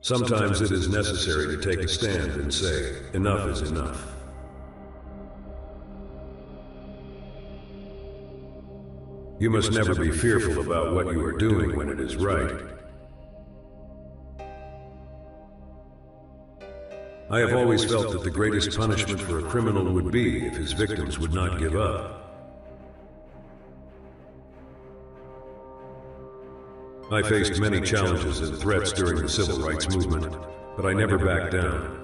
Sometimes it is necessary to take a stand and say, enough is enough. You must never be fearful about what you are doing when it is right. I have always felt that the greatest punishment for a criminal would be if his victims would not give up. I faced many challenges and threats during the civil rights movement, but I never backed down.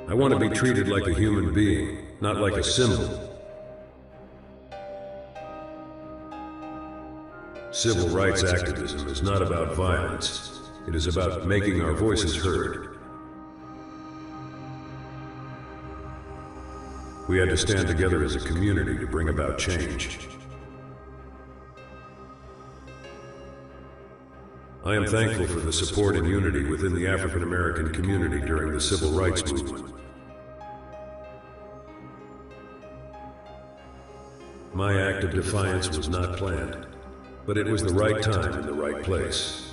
I want to be treated like a human being, not like a symbol. Civil rights activism is not about violence. It is about making our voices heard. We had to stand together as a community to bring about change. I am thankful for the support and unity within the African American community during the civil rights movement. My act of defiance was not planned, but it was the right time and the right place.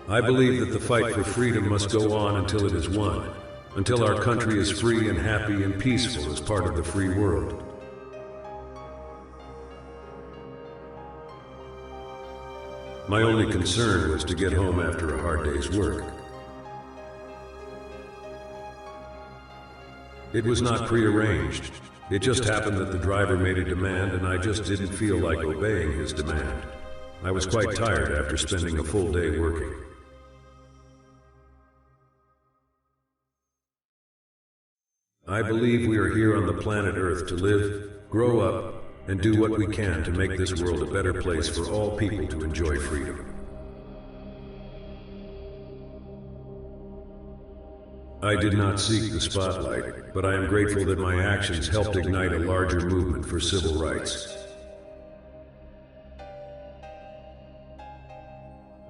I believe that the fight for freedom must go on until it is won, until our country is free and happy and peaceful as part of the free world. My only concern was to get home after a hard day's work. It was not prearranged. It just happened that the driver made a demand and I just didn't feel like obeying his demand. I was quite tired after spending a full day working. I believe we are here on the planet Earth to live, grow up, and do what we can to make this world a better place for all people to enjoy freedom. I did not seek the spotlight, but I am grateful that my actions helped ignite a larger movement for civil rights.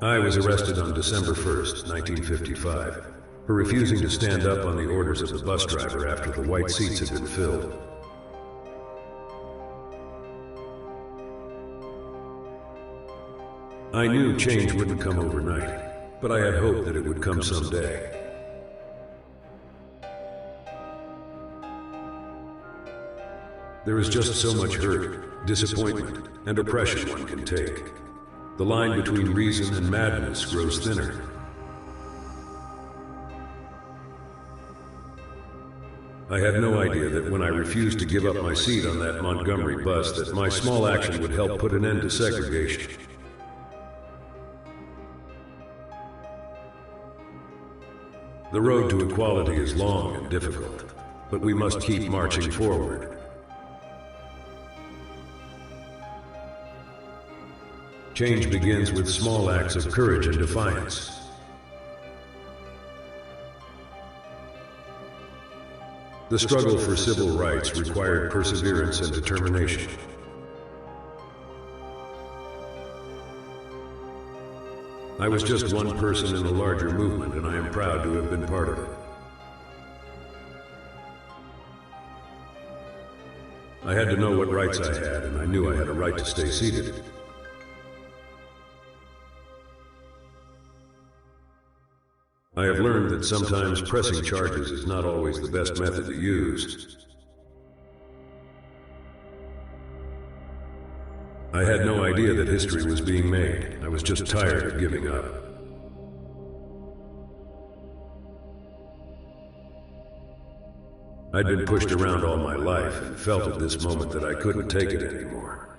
I was arrested on December 1st, 1955, for refusing to stand up on the orders of the bus driver after the white seats had been filled. I knew change wouldn't come overnight, but I had hoped that it would come someday. There is just so much hurt, disappointment, and oppression one can take. The line between reason and madness grows thinner. I had no idea that when I refused to give up my seat on that Montgomery bus that my small action would help put an end to segregation. The road to equality is long and difficult, but we must keep marching forward. Change begins with small acts of courage and defiance. The struggle for civil rights required perseverance and determination. I was just one person in a larger movement, and I am proud to have been part of it. I had to know what rights I had, and I knew I had a right to stay seated. I have learned that sometimes pressing charges is not always the best method to use. I had no idea that history was being made. I was just tired of giving up. I'd been pushed around all my life and felt at this moment that I couldn't take it anymore.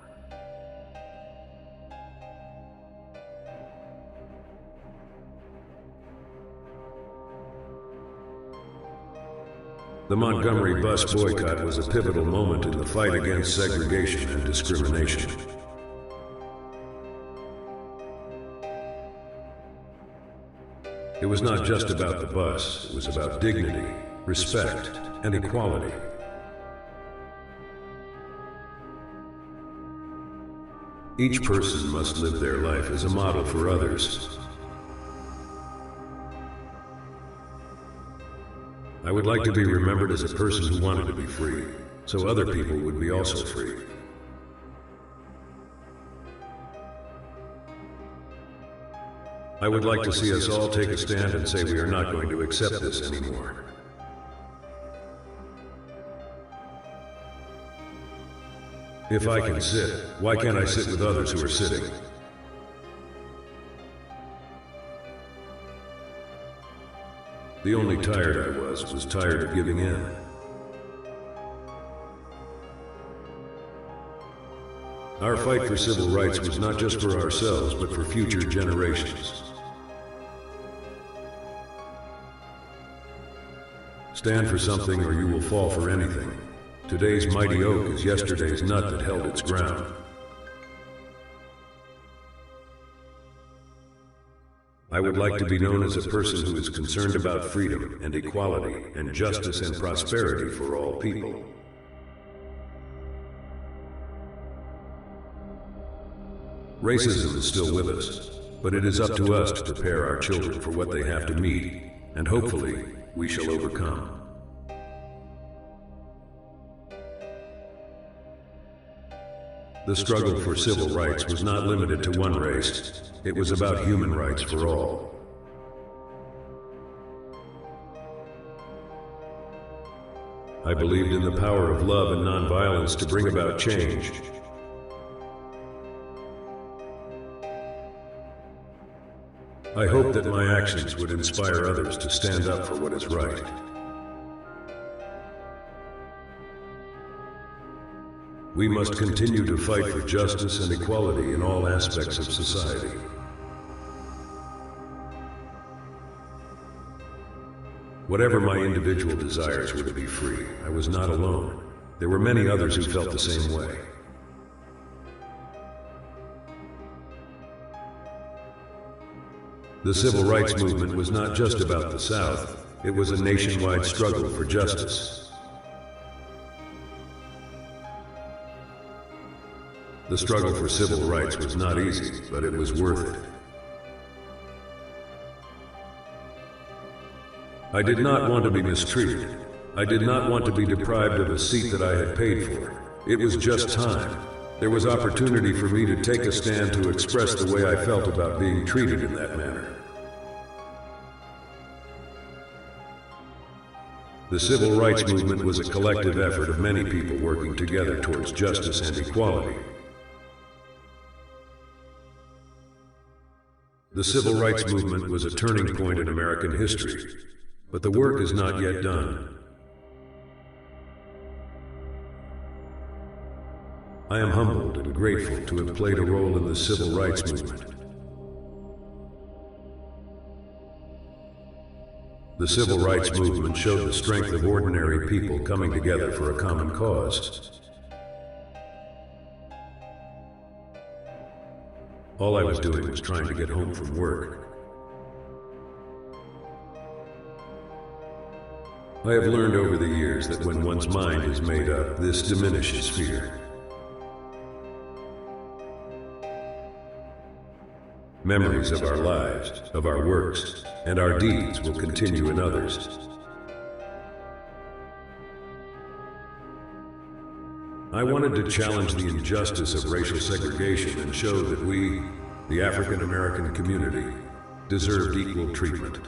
The Montgomery bus boycott was a pivotal moment in the fight against segregation and discrimination. It was not just about the bus, it was about dignity, respect, and equality. Each person must live their life as a model for others. I would like to be remembered as a person who wanted to be free, so other people would be also free. I would like to see us all take a stand and say we are not going to accept this anymore. If I can sit, why can't I sit with others who are sitting? The only tired I was tired of giving in. Our fight for civil rights was not just for ourselves, but for future generations. Stand for something or you will fall for anything. Today's mighty oak is yesterday's nut that held its ground. I would like to be known as a person who is concerned about freedom and equality and justice and prosperity for all people. Racism is still with us, but it is up to us to prepare our children for what they have to meet, and hopefully, we shall overcome. The struggle for civil rights was not limited to one race. It was about human rights for all. I believed in the power of love and nonviolence to bring about change. I hope that my actions would inspire others to stand up for what is right. We must continue to fight for justice and equality in all aspects of society. Whatever my individual desires were to be free, I was not alone. There were many others who felt the same way. The civil rights movement was not just about the South, it was a nationwide struggle for justice. The struggle for civil rights was not easy, but it was worth it. I did not want to be mistreated. I did not want to be deprived of a seat that I had paid for. It was just time. There was opportunity for me to take a stand to express the way I felt about being treated in that manner. The civil rights movement was a collective effort of many people working together towards justice and equality. The civil rights movement was a turning point in American history, but the work is not yet done. I am humbled and grateful to have played a role in the civil rights movement. The civil rights movement showed the strength of ordinary people coming together for a common cause. All I was doing was trying to get home from work. I have learned over the years that when one's mind is made up, this diminishes fear. Memories of our lives, of our works, and our deeds will continue in others. I wanted to challenge the injustice of racial segregation and show that we, the African American community, deserved equal treatment.